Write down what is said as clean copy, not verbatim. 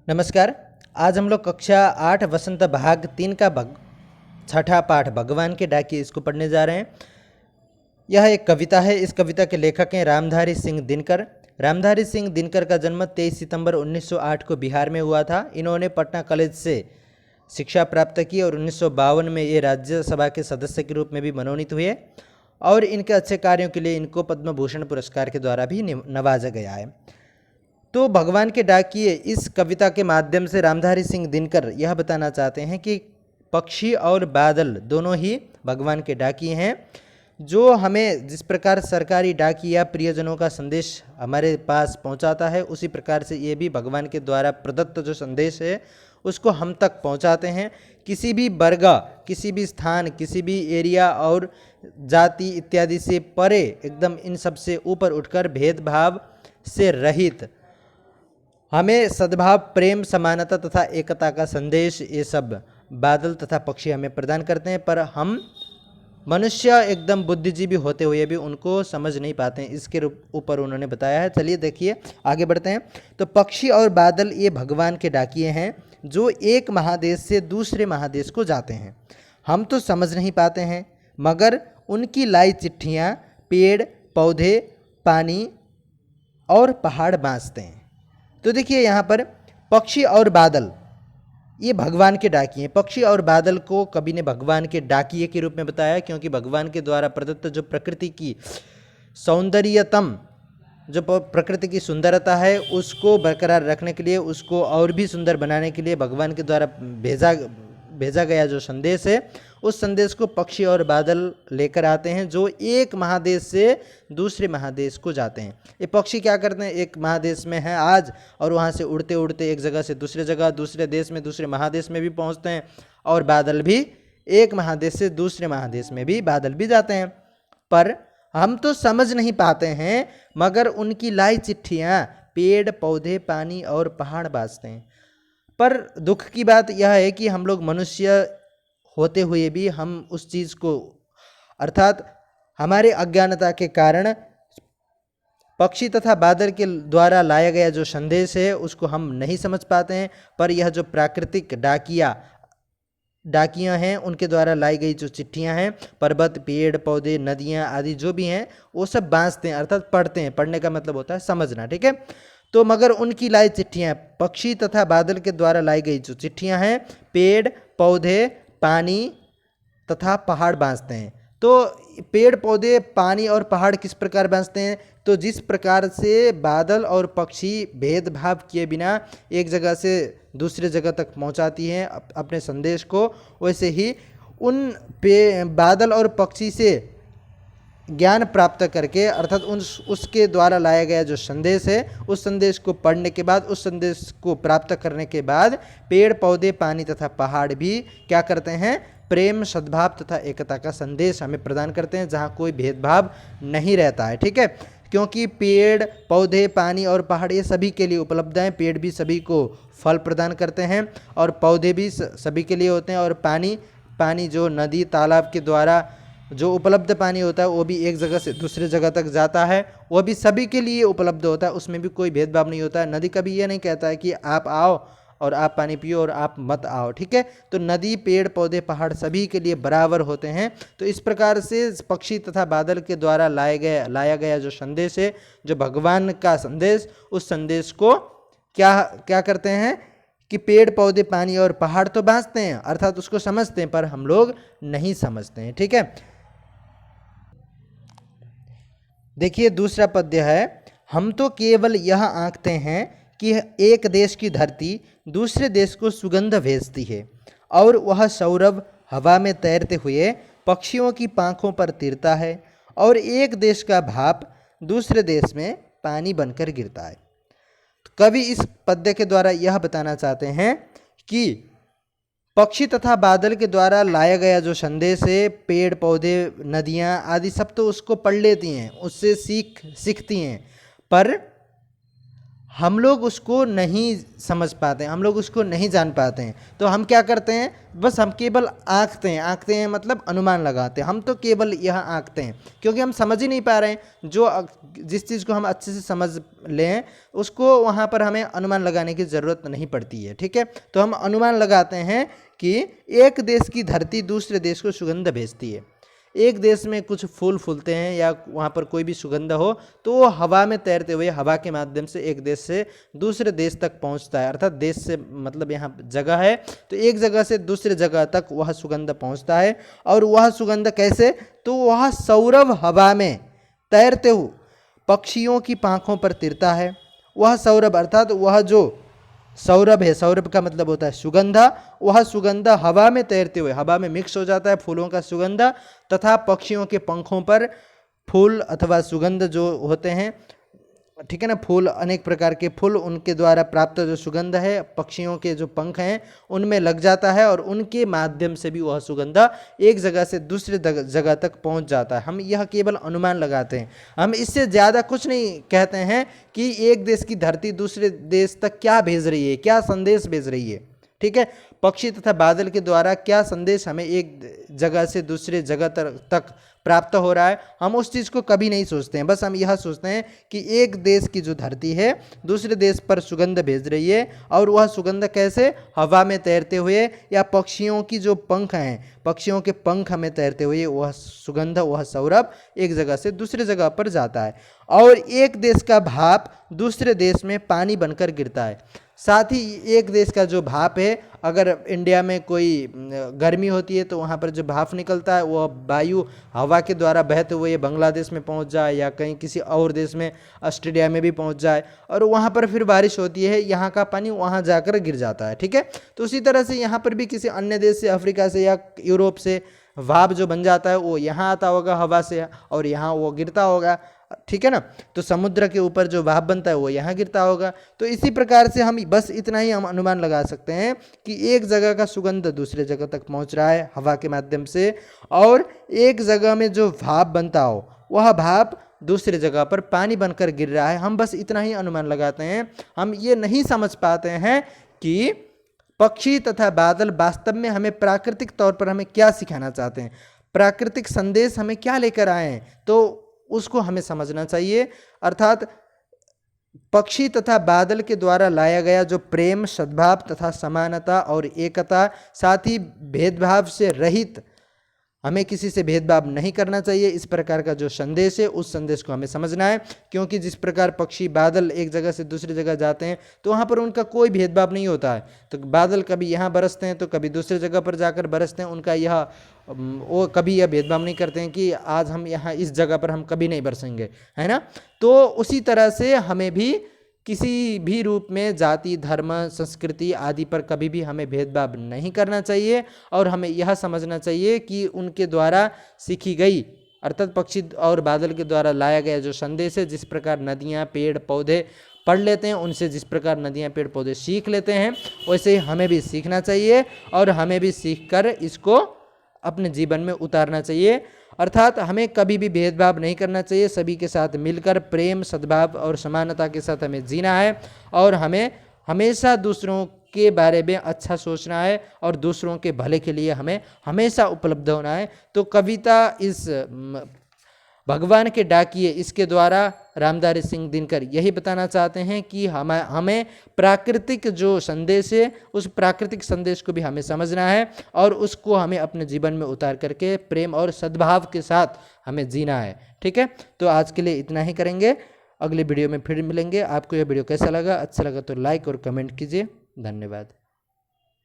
नमस्कार। आज हम लोग कक्षा 8 वसंत भाग 3 का छठा पाठ भगवान के डाकिए इसको पढ़ने जा रहे हैं। यह एक कविता है। इस कविता के लेखक हैं रामधारी सिंह दिनकर। रामधारी सिंह दिनकर का जन्म 23 सितंबर 1908 को बिहार में हुआ था। इन्होंने पटना कॉलेज से शिक्षा प्राप्त की और 1952 में ये राज्यसभा के सदस्य के रूप में भी मनोनीत हुए और इनके अच्छे कार्यों के लिए इनको पद्म भूषण पुरस्कार के द्वारा भी नवाजा गया है। तो भगवान के डाकिए इस कविता के माध्यम से रामधारी सिंह दिनकर यह बताना चाहते हैं कि पक्षी और बादल दोनों ही भगवान के डाकिए हैं। जो हमें जिस प्रकार सरकारी डाकिया प्रियजनों का संदेश हमारे पास पहुंचाता है, उसी प्रकार से ये भी भगवान के द्वारा प्रदत्त जो संदेश है उसको हम तक पहुंचाते हैं। किसी भी वर्ग, किसी भी स्थान, किसी भी एरिया और जाति इत्यादि से परे, एकदम इन सब से ऊपर उठकर भेदभाव से रहित हमें सद्भाव, प्रेम, समानता तथा एकता का संदेश ये सब बादल तथा पक्षी हमें प्रदान करते हैं। पर हम मनुष्य एकदम बुद्धिजीवी होते हुए भी उनको समझ नहीं पाते हैं। इसके ऊपर उन्होंने बताया है। चलिए देखिए, आगे बढ़ते हैं। तो पक्षी और बादल ये भगवान के डाकिए हैं जो एक महादेश से दूसरे महादेश को जाते हैं। हम तो समझ नहीं पाते हैं, मगर उनकी लाई चिट्ठियाँ पेड़, पौधे, पानी और पहाड़ बाँचते हैं। तो देखिए यहाँ पर पक्षी और बादल ये भगवान के डाकिए हैं। पक्षी और बादल को कवि ने भगवान के डाकिए के रूप में बताया, क्योंकि भगवान के द्वारा प्रदत्त जो प्रकृति की सौंदर्यतम, जो प्रकृति की सुंदरता है उसको बरकरार रखने के लिए, उसको और भी सुंदर बनाने के लिए भगवान के द्वारा भेजा गया जो संदेश है, उस संदेश को पक्षी और बादल लेकर आते हैं, जो एक महादेश से दूसरे महादेश को जाते हैं। ये पक्षी क्या करते हैं, एक महादेश में हैं आज और वहाँ से उड़ते उड़ते एक जगह से दूसरे जगह, दूसरे देश में, दूसरे महादेश में भी पहुँचते हैं। और बादल भी एक महादेश से दूसरे महादेश में भी बादल भी जाते हैं। पर हम तो समझ नहीं पाते हैं, मगर उनकी लाई चिट्ठियाँ पेड़, पौधे, पानी और पहाड़ बाँचते हैं। पर दुख की बात यह है कि हम लोग मनुष्य होते हुए भी हम उस चीज़ को, अर्थात हमारे अज्ञानता के कारण पक्षी तथा बादल के द्वारा लाया गया जो संदेश है उसको हम नहीं समझ पाते हैं। पर यह जो प्राकृतिक डाकियाँ हैं उनके द्वारा लाई गई जो चिट्ठियाँ हैं, पर्वत, पेड़, पौधे, नदियाँ आदि जो भी हैं वो सब बाँचते हैं, अर्थात पढ़ते हैं। पढ़ने का मतलब होता है समझना, ठीक है। तो मगर उनकी लाई चिट्ठियाँ, पक्षी तथा बादल के द्वारा लाई गई जो चिट्ठियाँ हैं, पेड़, पौधे, पानी तथा पहाड़ बाँचते हैं। तो पेड़, पौधे, पानी और पहाड़ किस प्रकार बाँचते हैं, तो जिस प्रकार से बादल और पक्षी भेदभाव किए बिना एक जगह से दूसरे जगह तक पहुंचाती हैं अपने संदेश को, वैसे ही उन बादल और पक्षी से ज्ञान प्राप्त करके, अर्थात उसके द्वारा लाया गया जो संदेश है उस संदेश को पढ़ने के बाद, उस संदेश को प्राप्त करने के बाद पेड़, पौधे, पानी तथा पहाड़ भी क्या करते हैं, प्रेम, सद्भाव तथा एकता का संदेश हमें प्रदान करते हैं, जहाँ कोई भेदभाव नहीं रहता है, ठीक है। क्योंकि पेड़, पौधे, पानी और पहाड़ ये सभी के लिए उपलब्ध हैं। पेड़ भी सभी को फल प्रदान करते हैं और पौधे भी सभी के लिए होते हैं, और पानी जो नदी, तालाब के द्वारा जो उपलब्ध पानी होता है वो भी एक जगह से दूसरे जगह तक जाता है, वो भी सभी के लिए उपलब्ध होता है, उसमें भी कोई भेदभाव नहीं होता है। नदी कभी ये नहीं कहता है कि आप आओ और आप पानी पियो और आप मत आओ, ठीक है। तो नदी, पेड़, पौधे, पहाड़ सभी के लिए बराबर होते हैं। तो इस प्रकार से पक्षी तथा बादल के द्वारा लाया गया जो संदेश है, जो भगवान का संदेश, उस संदेश को क्या करते हैं कि पेड़, पौधे, पानी और पहाड़ तो बाँचते हैं, अर्थात उसको समझते हैं, पर हम लोग नहीं समझते हैं, ठीक है। देखिए दूसरा पद्य है, हम तो केवल यह आंकते हैं कि एक देश की धरती दूसरे देश को सुगंध भेजती है और वह सौरभ हवा में तैरते हुए पक्षियों की पांखों पर तिरता है और एक देश का भाप दूसरे देश में पानी बनकर गिरता है। तो कवि इस पद्य के द्वारा यह बताना चाहते हैं कि पक्षी तथा बादल के द्वारा लाया गया जो संदेश है, पेड़, पौधे, नदियाँ आदि सब तो उसको पढ़ लेती हैं, उससे सीखती हैं, पर हम लोग उसको नहीं समझ पाते हैं, हम लोग उसको नहीं जान पाते हैं। तो हम क्या करते हैं, बस हम केवल आंकते हैं मतलब अनुमान लगाते हैं। हम तो केवल यह आंकते हैं क्योंकि हम समझ ही नहीं पा रहे हैं। जिस चीज़ को हम अच्छे से समझ लें उसको वहाँ पर हमें अनुमान लगाने की ज़रूरत नहीं पड़ती है। ठीक है, तो हम अनुमान लगाते हैं कि एक देश की धरती दूसरे देश को सुगंध भेजती है। एक देश में कुछ फूल फूलते हैं या वहाँ पर कोई भी सुगंध हो तो वो हवा में तैरते हुए हवा के माध्यम से एक देश से दूसरे देश तक पहुँचता है। अर्थात देश से मतलब यहाँ जगह है तो एक जगह से दूसरे जगह तक वह सुगंध पहुँचता है। और वह सुगंध कैसे, तो वह सौरभ हवा में तैरते हुए पक्षियों की पाँखों पर तिरता है। वह सौरभ अर्थात वह जो सौरभ है, सौरभ का मतलब होता है सुगंधा, वह सुगंध हवा में तैरते हुए हवा में मिक्स हो जाता है फूलों का सुगंध, तथा पक्षियों के पंखों पर फूल अथवा सुगंध जो होते हैं, ठीक है ना, फूल अनेक प्रकार के फूल, उनके द्वारा प्राप्त जो सुगंध है पक्षियों के जो पंख हैं उनमें लग जाता है और उनके माध्यम से भी वह सुगंध एक जगह से दूसरे जगह तक पहुंच जाता है। हम यह केवल अनुमान लगाते हैं, हम इससे ज़्यादा कुछ नहीं कहते हैं कि एक देश की धरती दूसरे देश तक क्या भेज रही है, क्या संदेश भेज रही है। ठीक है, पक्षी तथा बादल के द्वारा क्या संदेश हमें एक जगह से दूसरे जगह तक प्राप्त हो रहा है, हम उस चीज़ को कभी नहीं सोचते हैं। बस हम यह सोचते हैं कि एक देश की जो धरती है दूसरे देश पर सुगंध भेज रही है और वह सुगंध कैसे, हवा में तैरते हुए या पक्षियों की जो पंख हैं, पक्षियों के पंख हमें तैरते हुए वह सुगंध, वह सौरभ एक जगह से दूसरे जगह पर जाता है। और एक देश का भाप दूसरे देश में पानी बनकर गिरता है। साथ ही एक देश का जो भाप है, अगर इंडिया में कोई गर्मी होती है तो वहाँ पर जो भाप निकलता है वह वायु हवा के द्वारा बहते हुए बांग्लादेश में पहुँच जाए या कहीं किसी और देश में ऑस्ट्रेलिया में भी पहुँच जाए और वहाँ पर फिर बारिश होती है, यहाँ का पानी वहाँ जाकर गिर जाता है। ठीक है, तो उसी तरह से यहाँ पर भी किसी अन्य देश से, अफ्रीका से या यूरोप से भाप जो बन जाता है वो यहाँ आता होगा हवा से और यहाँ वो गिरता होगा। ठीक है ना, तो समुद्र के ऊपर जो भाप बनता है वो यहाँ गिरता होगा। तो इसी प्रकार से हम बस इतना ही हम अनुमान लगा सकते हैं कि एक जगह का सुगंध दूसरे जगह तक पहुँच रहा है हवा के माध्यम से, और एक जगह में जो भाप बनता हो वह भाप दूसरे जगह पर पानी बनकर गिर रहा है। हम बस इतना ही अनुमान लगाते हैं, हम ये नहीं समझ पाते हैं कि पक्षी तथा बादल वास्तव में हमें प्राकृतिक तौर पर हमें क्या सिखाना चाहते हैं, प्राकृतिक संदेश हमें क्या लेकर आए हैं, तो उसको हमें समझना चाहिए। अर्थात पक्षी तथा बादल के द्वारा लाया गया जो प्रेम, सद्भाव तथा समानता और एकता, साथ ही भेदभाव से रहित, हमें किसी से भेदभाव नहीं करना चाहिए, इस प्रकार का जो संदेश है उस संदेश को हमें समझना है। क्योंकि जिस प्रकार पक्षी बादल एक जगह से दूसरी जगह जाते हैं तो वहाँ पर उनका कोई भेदभाव नहीं होता है। तो बादल कभी यहाँ बरसते हैं तो कभी दूसरी जगह पर जाकर बरसते हैं, उनका यह वो कभी यह भेदभाव नहीं करते हैं कि आज हम यहाँ इस जगह पर हम कभी नहीं बरसेंगे, है ना। तो उसी तरह से हमें भी किसी भी रूप में जाति, धर्म, संस्कृति आदि पर कभी भी हमें भेदभाव नहीं करना चाहिए और हमें यह समझना चाहिए कि उनके द्वारा सीखी गई अर्थात पक्षी और बादल के द्वारा लाया गया जो संदेश है, जिस प्रकार नदियाँ, पेड़ पौधे पढ़ लेते हैं, उनसे जिस प्रकार नदियाँ, पेड़ पौधे सीख लेते हैं, वैसे ही हमें भी सीखना चाहिए और हमें भी सीखकर इसको अपने जीवन में उतारना चाहिए। अर्थात हमें कभी भी भेदभाव नहीं करना चाहिए, सभी के साथ मिलकर प्रेम, सद्भाव और समानता के साथ हमें जीना है और हमें हमेशा दूसरों के बारे में अच्छा सोचना है और दूसरों के भले के लिए हमें हमेशा उपलब्ध होना है। तो कविता इस भगवान के डाकिए इसके द्वारा रामधारी सिंह दिनकर यही बताना चाहते हैं कि हमें प्राकृतिक जो संदेश है उस प्राकृतिक संदेश को भी हमें समझना है और उसको हमें अपने जीवन में उतार करके प्रेम और सद्भाव के साथ हमें जीना है। ठीक है, तो आज के लिए इतना ही करेंगे, अगले वीडियो में फिर मिलेंगे। आपको यह वीडियो कैसा लगा, अच्छा लगा तो लाइक और कमेंट कीजिए। धन्यवाद।